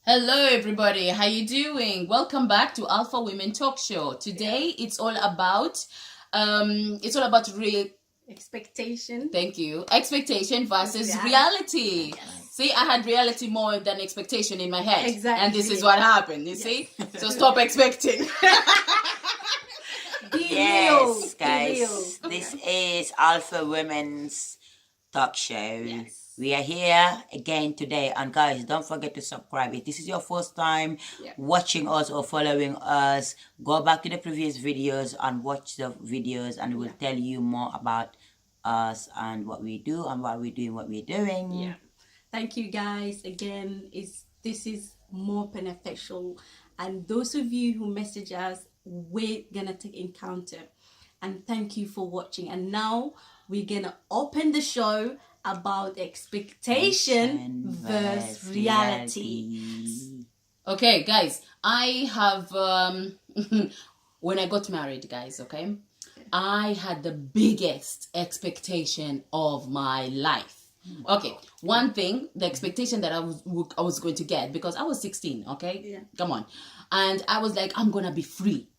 Hello everybody, how you doing? Welcome back to Alpha Women Talk Show. Today it's all about real expectation. Thank you. Expectation versus reality. Yes. See, I had reality more than expectation in my head. Exactly. And this is what happened, you see? So stop expecting. Yes, guys, this is Alpha Women's Talk Show. Yes. We are here again today, and guys, don't forget to subscribe. If this is your first time watching us or following us, go back to the previous videos and watch the videos, and we'll tell you more about us and what we do and what we're doing, what we're doing. Yeah. Thank you guys again. This is more beneficial, and those of you who message us, we're gonna take encounter, and thank you for watching. And now we're gonna open the show about expectation versus reality. Okay, guys, I have when I got married, guys, okay, I had the biggest expectation of my life. Okay, one thing, the expectation that I was going to get, because I was 16, okay? Come on. And I was like, I'm going to be free.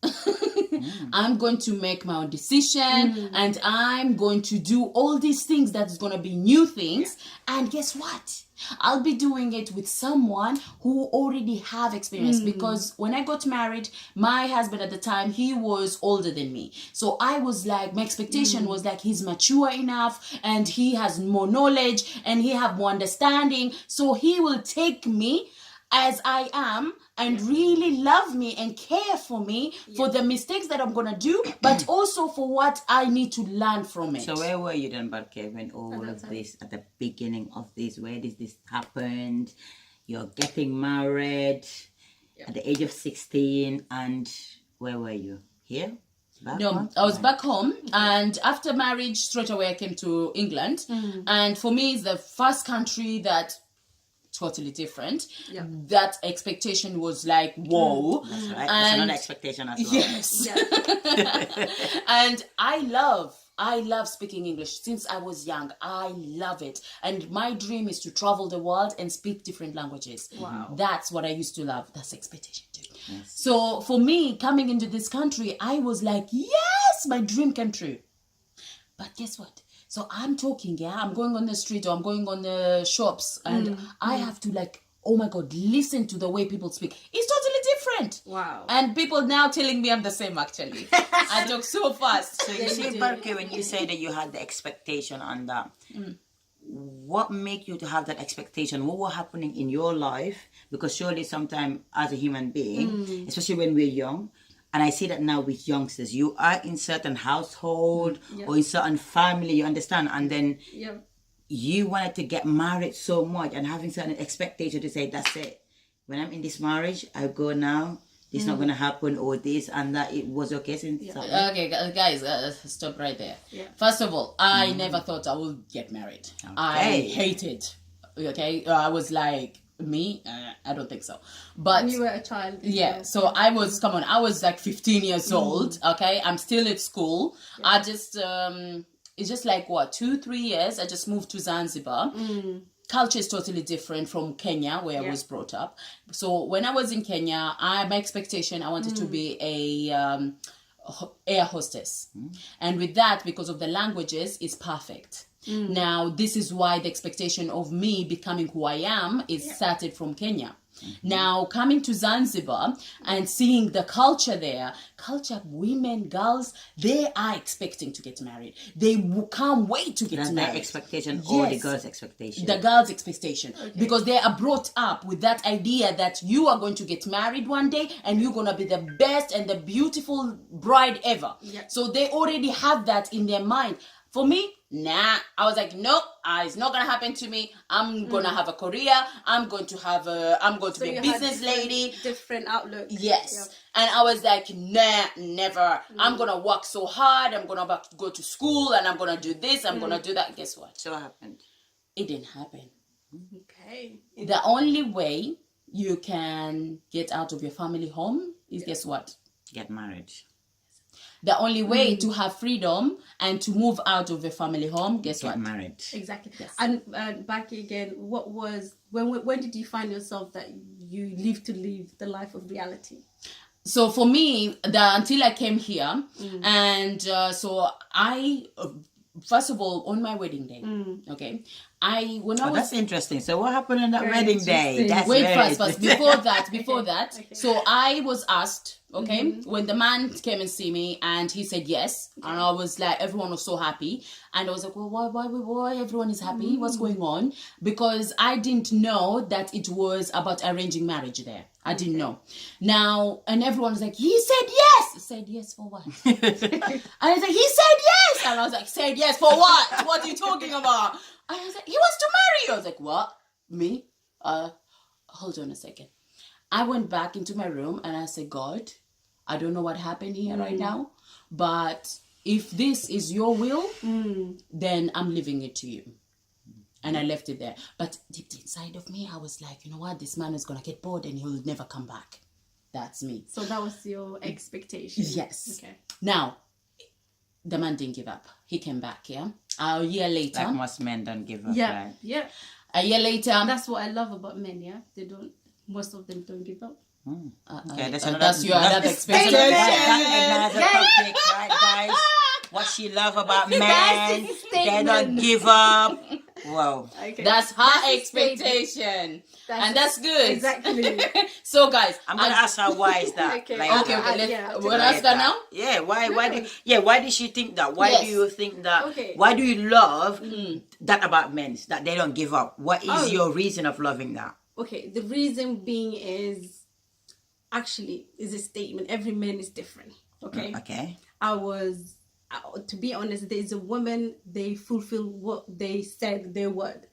I'm going to make my own decision and I'm going to do all these things that's going to be new things. And guess what? I'll be doing it with someone who already have experience, because when I got married, my husband at the time, he was older than me. So I was like, my expectation was like, he's mature enough and he has more knowledge and he have more understanding. So he will take me as I am and really love me and care for me for the mistakes that I'm going to do, but also for what I need to learn from it. So where were you then, Barke, when all of this, at the beginning of this, where did this happen? You're getting married at the age of 16, and where were you? Here? No, I was back home, and after marriage, straight away I came to England, and for me, it's the first country that totally different. That expectation was like, whoa. That's right. It's another expectation as well. Yes. And I love speaking English since I was young. I love it. And my dream is to travel the world and speak different languages. Wow. That's what I used to love. That's expectation too. Yes. So for me, coming into this country, I was like, yes, my dream came true. But guess what? So I'm talking, I'm going on the street or I'm going on the shops, and I have to like, oh my God, listen to the way people speak. It's totally different. Wow. And people now telling me I'm the same actually. I talk so fast. So you see, Barke, when you say that you had the expectation on that, what make you to have that expectation? What was happening in your life? Because surely sometimes as a human being, especially when we're young, and I see that now with youngsters, you are in certain household or in certain family, you understand, and then you wanted to get married so much and having certain expectation to say, that's it. When I'm in this marriage, I go now, this is not going to happen, or this and that. It was okay since Okay, guys, stop right there. First of all, I never thought I would get married. I hated. Okay, I was like, me, I don't think so. But when you were a child. So I was like 15 years old. Okay, I'm still at school. I just it's just like what, 2-3 years I just moved to Zanzibar. Culture is totally different from Kenya, where I was brought up. So when I was in Kenya, my expectation, I wanted to be a air hostess, and with that, because of the languages, is perfect. Now, this is why the expectation of me becoming who I am is started from Kenya. Now, coming to Zanzibar and seeing the culture there, women, girls, they are expecting to get married. They can't wait to get married. That expectation or the girl's expectation? The girl's expectation. Because they are brought up with that idea that you are going to get married one day and you're going to be the best and the beautiful bride ever. So they already have that in their mind. For me, nah, I was like, nope, it's not gonna happen to me. I'm gonna have a career. I'm going to be a business lady. Different outlook. Yes. And I was like, nah, never. I'm gonna work so hard. I'm gonna go to school and I'm gonna do this. I'm gonna do that. Guess what? So what happened? It didn't happen. Okay. The only way you can get out of your family home is guess what? Get married. The only way to have freedom and to move out of a family home, guess what? Get married. Exactly. And back again, what was when did you find yourself that you live to live the life of reality? So for me, until I came here, and so I, first of all, on my wedding day, okay, when I was that's interesting. So what happened on that Very wedding day? interesting. That's wait very first interesting. before that Okay. so I was asked, okay, when the man came and see me and he said yes, and I was like, everyone was so happy, and I was like, well, why everyone is happy, what's going on? Because I didn't know that it was about arranging marriage there. I didn't know. Now, and everyone was like, he said yes. I said yes for what? And I was like, he said yes. And I was like, said yes for what? What are you talking about? And I was like, he wants to marry you. I was like, what? Me? Hold on a second. I went back into my room and I said, God, I don't know what happened here right now, but if this is your will, then I'm leaving it to you. And I left it there. But deep inside of me, I was like, you know what? This man is going to get bored and he'll never come back. That's me. So that was your expectation? Yes. Okay. Now, the man didn't give up. He came back, yeah? A year later. Like most men don't give up. Yeah, Right? yeah. A year later. That's what I love about men, yeah? Most of them don't give up. Okay, that's your another expectation. That's another topic, right, guys? What she love about men, Guys, it's a they don't statement. give up. Whoa. Okay. That's her That's a statement. expectation. And that's good. Exactly. So, guys. I'm gonna ask her why is that. Okay. Like Okay, that. let's, yeah, I'll we'll take ask her now. Yeah, why did she think that? Why Yes. do you think that? Okay. Why do you love that about men? That they don't give up? What is Oh. your reason of loving that? Okay, the reason being is actually is a statement. Every man is different. Okay. Okay. To be honest, there's a woman, they fulfill what they said, their word.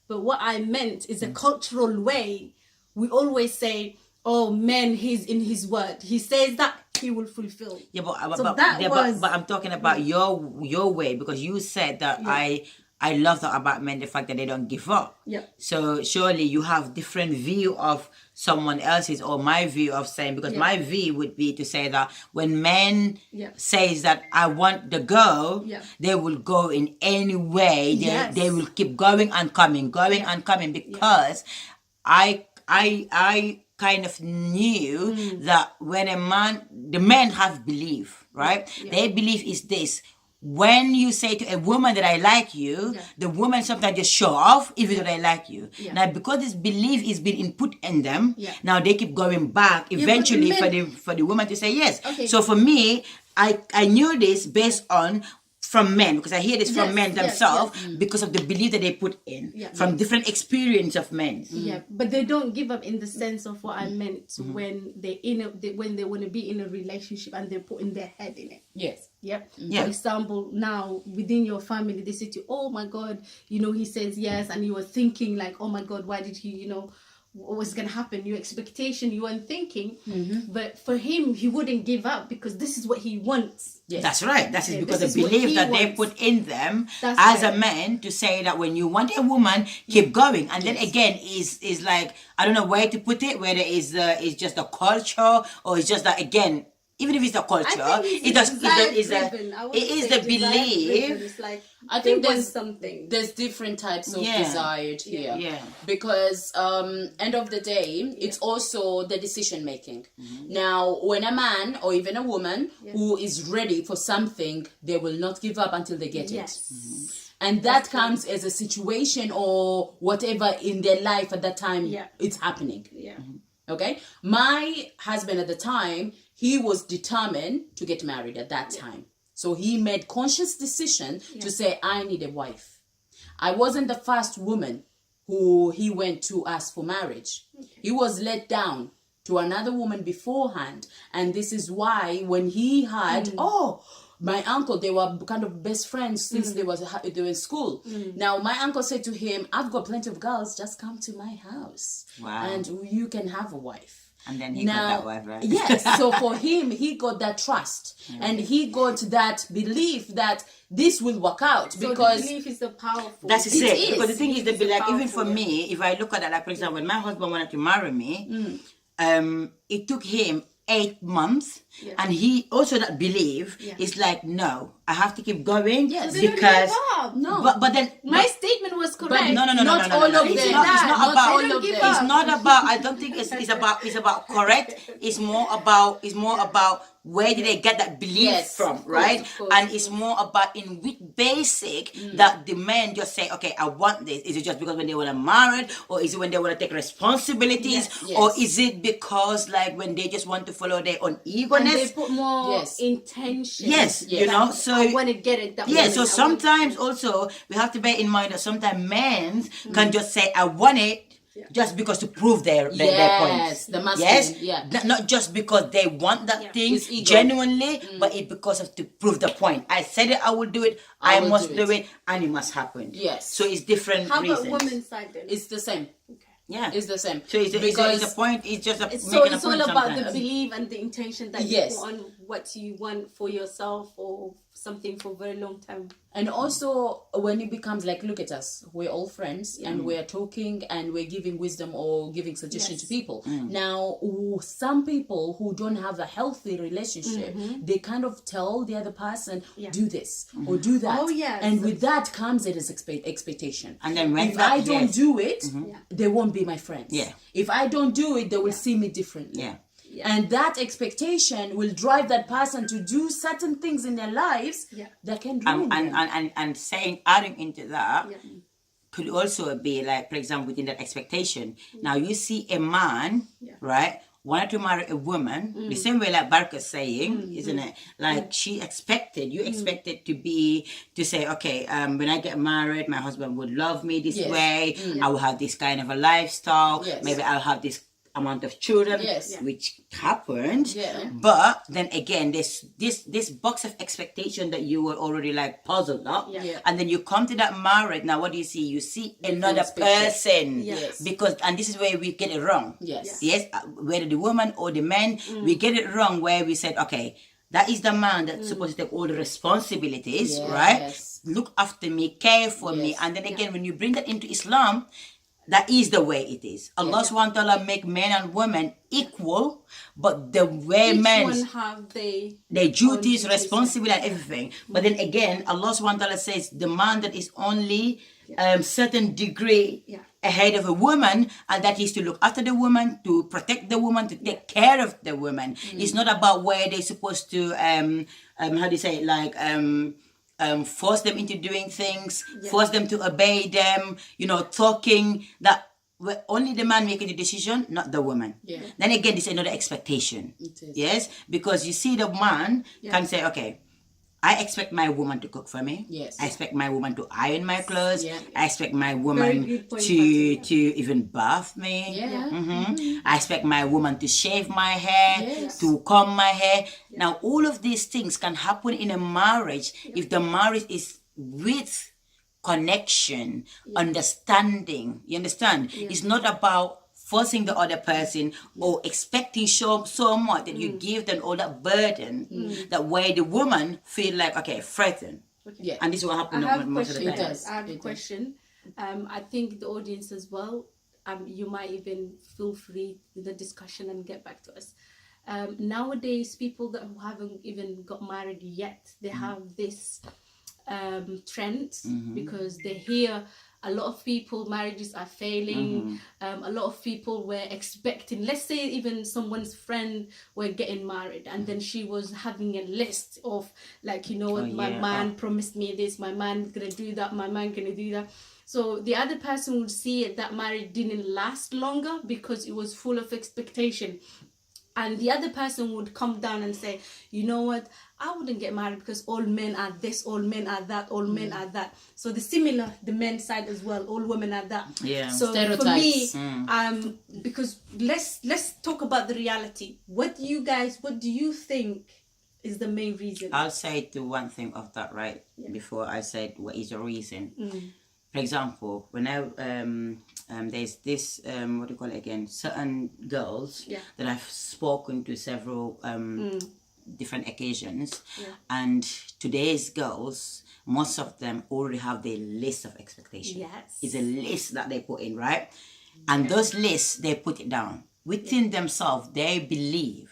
But what I meant is a cultural way. We always say, oh, man, he's in his word. He says that he will fulfill. Yeah, but I'm talking about your way, because you said that I love that about men, the fact that they don't give up. Yeah. So surely you have different view of someone else's or my view of saying, because my view would be to say that when men says that I want the girl, they will go in any way. They will keep going and coming, because I kind of knew that when the men have belief, right? Their belief is this. When you say to a woman that I like you, the woman sometimes just show off even though they like you. Now, because this belief is being input in them, now they keep going back eventually for the woman to say yes. Okay. So for me, I knew this based on from men, because I hear this from men themselves because of the belief that they put in from different experience of men. Yeah, but they don't give up in the sense of what I meant when when they want to be in a relationship and they're putting their head in it. Yes. Yep. Yeah. For example, now within your family, they say to you, oh my God, he says yes, and you were thinking like, oh my God, why did he, what was going to happen? Your expectation, you weren't thinking. But for him, he wouldn't give up because this is what he wants. Yes. That's right. That is because this the is what belief he that they wants. put in them That's as right. a man to say that when you want a woman, keep going. And then again, is like, I don't know where to put it, whether it's just a culture or it's just that, again, even if it's a culture, it is the belief. It's like I think they want something. There's different types of Yeah. desired here. Yeah. Because end of the day, it's also the decision making. Now, when a man or even a woman who is ready for something, they will not give up until they get it. And that comes as a situation or whatever in their life at that time it's happening. Yeah. Okay? My husband at the time, he was determined to get married at that time. So he made conscious decision to say, I need a wife. I wasn't the first woman who he went to ask for marriage. He was let down to another woman beforehand. And this is why when he had, my uncle, they were kind of best friends since they were in school. Now, my uncle said to him, I've got plenty of girls, just come to my house. Wow. And you can have a wife. And then he got that wife, right? Yes. So for him, he got that trust. And he got that belief that this will work out. So because the belief is the powerful. That's it. Because the thing is, Belief like, even for powerful, me, if I look at that, like, for example, when my husband wanted to marry me, it took him 8 months, Yeah. and he also that believe is like, no, I have to keep going Yes. They don't because give up. No. but then My statement was correct. no, Not all of it's them. not, it's not Not about all They don't of give them. it's up. not about, I don't think it's about correct. It's more about where did they get that belief Yes, from, of course, right? of course, And it's more about in which basic that the men just say, okay, I want this. Is it just because when they want to marry, or is it when they want to take responsibilities, Yes. or is it because like when they just want to follow their own And they egoness? put more Yes. intention. Yes, you Like, know, so I want to get it that yeah, woman. so I want- sometimes also we have to bear in mind that sometimes men can just say I want it just because to prove their point. Yes, the masculine, yeah. Not just because they want that thing It's ego. genuinely, but it because of to prove the point. I said it, I will do it, I will must do do it. it, and it must happen. Yes. So it's different How reasons. about women's side then? It's the same. Okay. Yeah. It's the same. So it's a point, it's just a So making a it's all point about the sometimes. belief and the intention that Yes. you put on what you want for yourself or something for a very long time. And also, when it becomes like, look at us, we're all friends and we're talking and we're giving wisdom or giving suggestion Yes. to people. Now, some people who don't have a healthy relationship, they kind of tell the other person, do this or do that. Oh, yes. And with that comes it as expectation. And then when if that- I don't yes. do it, they won't be my friends. Yeah. If I don't do it, they will see me differently. Yeah. And that expectation will drive that person to do certain things in their lives that can ruin them. And saying, adding into that, Yeah. could also be like, for example, within that expectation. Now you see a man, right, wanted to marry a woman, the same way like Barker's saying, isn't it? Like she expected, you expected to say, okay, when I get married, my husband would love me this Yes. way. I will have this kind of a lifestyle. Yes. Maybe I'll have this amount of children, Yes. Yeah. which happened. Yeah. But then again, this box of expectation that you were already like puzzled up, Yeah. and then you come to that marriage. Now, what do you see? You see another picture. person. Yes. Because, and this is where we get it wrong. Yes. Yes. Whether the woman or the man, we get it wrong where we said, okay, that is the man that's supposed to take all the responsibilities, right? Yes. Look after me, care for me. Yes. And then again, when you bring that into Islam, that is the way it is. Allah subhanahu wa ta'ala make men and women equal, but the way Each men one have their duties, duties, responsibility, and everything. But then again, Allah subhanahu wa ta'ala says the man that is only certain degree ahead of a woman, and that is to look after the woman, to protect the woman, to take care of the woman. It's not about where they're supposed to how do you say it, like force them into doing things, force them to obey them, talking that only the man making the decision, not the woman. Yeah. Then again, this is another expectation. It is. Yes, because you see the man can say, okay, I expect my woman to cook for me. Yes. I expect my woman to iron my clothes. Yeah. I expect my Very woman good point, to Fatima. to even bath me. Yeah. I expect my woman to shave my hair, Yes. to comb my hair. Now, all of these things can happen in a marriage if the marriage is with connection, understanding. You understand? It's not about forcing the other person or expecting so much that you give them all that burden that way the woman feel like, okay, threatened. Yeah. And this is what I happens have a most of the question. time. It does. I have a It does. question. I think the audience as well. You might even feel free with the discussion and get back to us. Nowadays, people that who haven't even got married yet, they have this trend because they hear a lot of people marriages are failing. A lot of people were expecting, let's say even someone's friend were getting married and then she was having a list of like, my man promised me this, my man's gonna do that, my man gonna do that. So the other person would see it, that marriage didn't last longer because it was full of expectation. And the other person would come down and say, you know what, I wouldn't get married because all men are this, all men are that, all men are that. So the men's side as well, all women are that. Yeah. So for me, Stereotypes. because let's talk about the reality. What do you think is the main reason? I'll say to one thing of that, right? Before I said what is the reason. For example, when there's this what do you call it again? Certain girls that I've spoken to several different occasions, and today's girls, most of them already have their list of expectations. Yes. It's a list that they put in, right? And those lists they put it down within themselves. They believe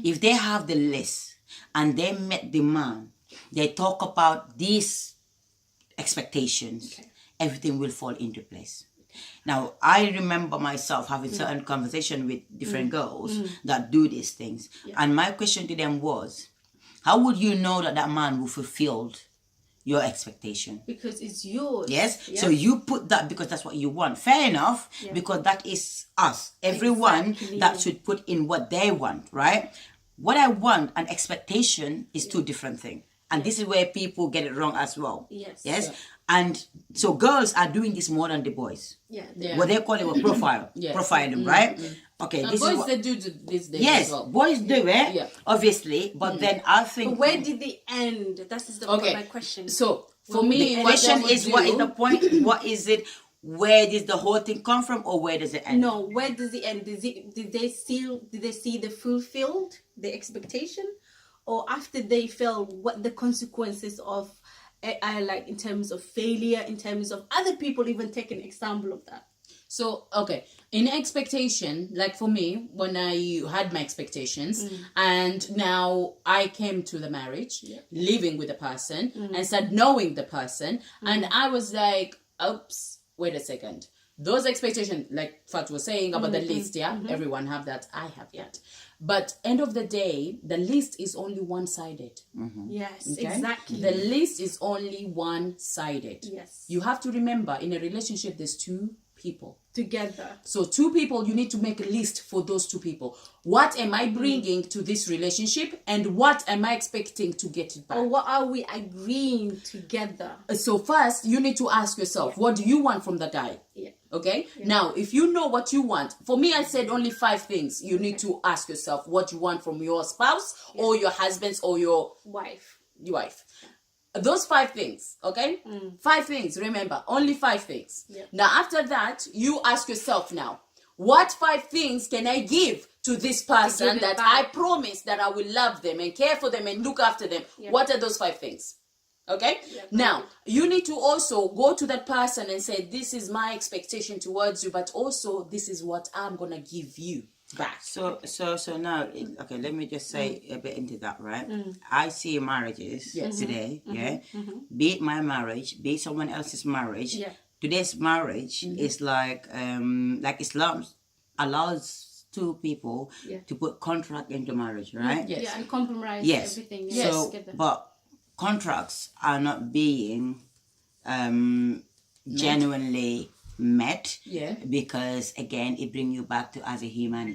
If they have the list and they met the man, they talk about these expectations, everything will fall into place. Now, I remember myself having certain conversation with different girls that do these things. And my question to them was, how would you know that that man will fulfill your expectation? Because it's yours. Yes? So you put that because that's what you want. Fair enough, because that is us. Everyone that should put in what they want, right? What I want and expectation is two different things. And this is where people get it wrong as well. Yes. And so girls are doing this more than the boys. What they call it a profile. Profiling, right? Okay, And this boys, is what, they do these days yes, as well. boys do it, obviously. But then I think... But where did they end? That is my question. So, for me, the what question they is, would what is do- the point? What is it? Where does the whole thing come from, or where does it end? No, where does it end? Did they see the fulfilled the expectation, or after they fail, what the consequences of like in terms of failure, in terms of other people even take an example of that? So, okay, in expectation, like for me, when I had my expectations and now I came to the marriage, living with the person and started knowing the person, and I was like, oops, wait a second. Those expectations, like Fat was saying about the list, everyone have that, I have that. But end of the day, the list is only one-sided. Yes, Okay? exactly. The list is only one-sided. Yes. You have to remember, in a relationship, there's two people. Together. So two people, you need to make a list for those two people. What am I bringing to this relationship, and what am I expecting to get it back? Or what are we agreeing together? So first, you need to ask yourself, what do you want from the guy? Okay? Now, if you know what you want, for me, I said only 5 things. You need to ask yourself what you want from your spouse or your husband or your wife. Those 5 things, okay? 5 things, remember, only 5 things. Now, after that, you ask yourself now, what 5 things can I give to this person that I promise that I will love them and care for them and look after them? What are those 5 things? Okay? Now, you need to also go to that person and say, this is my expectation towards you, but also this is what I'm going to give you back. So now, okay, let me just say a bit into that, right? I see marriages today, be it my marriage, be it someone else's marriage. Today's marriage is like Islam allows two people to put contract into marriage, right? And compromise everything. So, but contracts are not being genuinely met because again it brings you back to as a human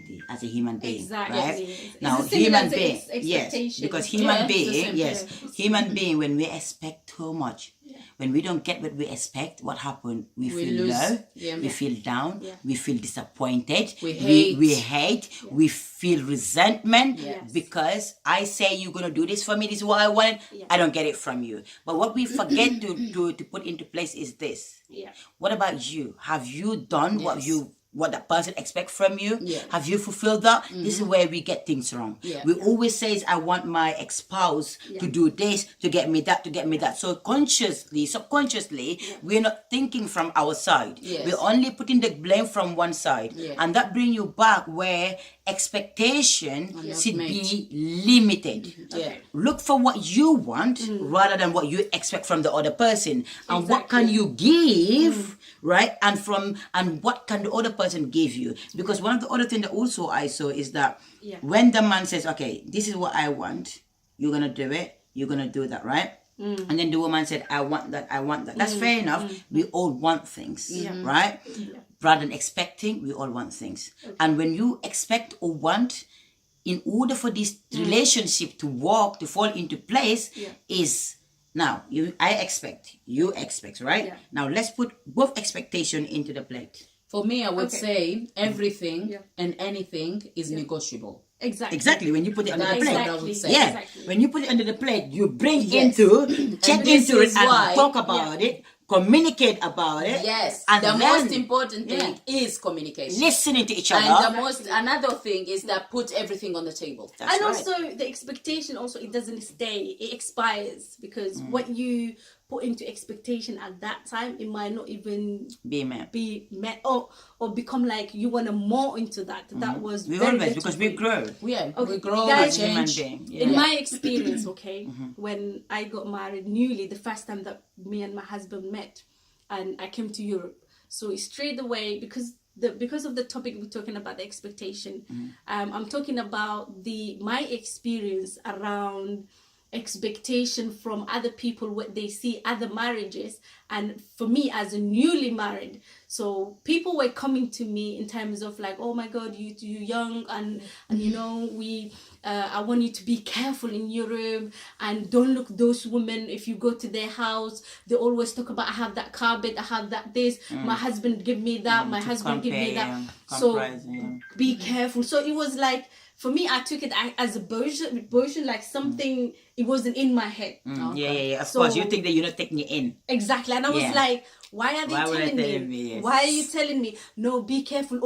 being, right? Now human being, because human being, when we expect too much, when we don't get what we expect, what happens? We feel low, we feel down, we feel disappointed, we hate, we feel resentment because I say you're gonna do this for me, this is what I want, I don't get it from you. But what we forget to put into place is this. What about you? Have you done what that person expects from you? Have you fulfilled that? This is where we get things wrong. We always say, I want my ex-spouse to do this, to get me that. So subconsciously, we're not thinking from our side. We're only putting the blame from one side. And that brings you back where expectation should be limited. Look for what you want rather than what you expect from the other person. And what can you give, right? And what can the other person give you? Because one of the other things that also I saw is that when the man says, okay, this is what I want, you're gonna do it, you're gonna do that, right? And then the woman said, I want that. That's fair enough. We all want things, right? Rather than expecting, we all want things. And when you expect or want, in order for this relationship to work, to fall into place, is now I expect, you expect, right? Now let's put both expectation into the plate. For me, I would say everything and anything is negotiable. Exactly. When you put it under the plate. Exactly. When you put it under the plate, you bring into, check into it and talk about it, communicate about it. And the most important thing is communication. Listening to each other. And another thing is that put everything on the table. Also the expectation also, it doesn't stay, it expires, because what you put into expectation at that time, it might not even Be met. be met, or become like you want to more into that. That was We very always, little because for we you. grow. Yeah, Okay, we grow, guys, we Human change. being. In Yeah. my experience, okay, when I got married newly, the first time that me and my husband met, and I came to Europe, so straight away, because of the topic we're talking about, the expectation, I'm talking about my experience around expectation from other people, what they see other marriages, and for me as a newly married, so people were coming to me in terms of like, oh my god, you young, and you know, I want you to be careful in Europe, and don't look those women, if you go to their house, they always talk about, I have that carpet, I have that this, my husband give me that, my husband give me that, so be careful. So it was like, for me, I took it as a version, like something, it wasn't in my head. Yeah. Of course, you think that you're not taking it in. Exactly. And I was like, why are they telling me? Yes. Why are you telling me? No, be careful.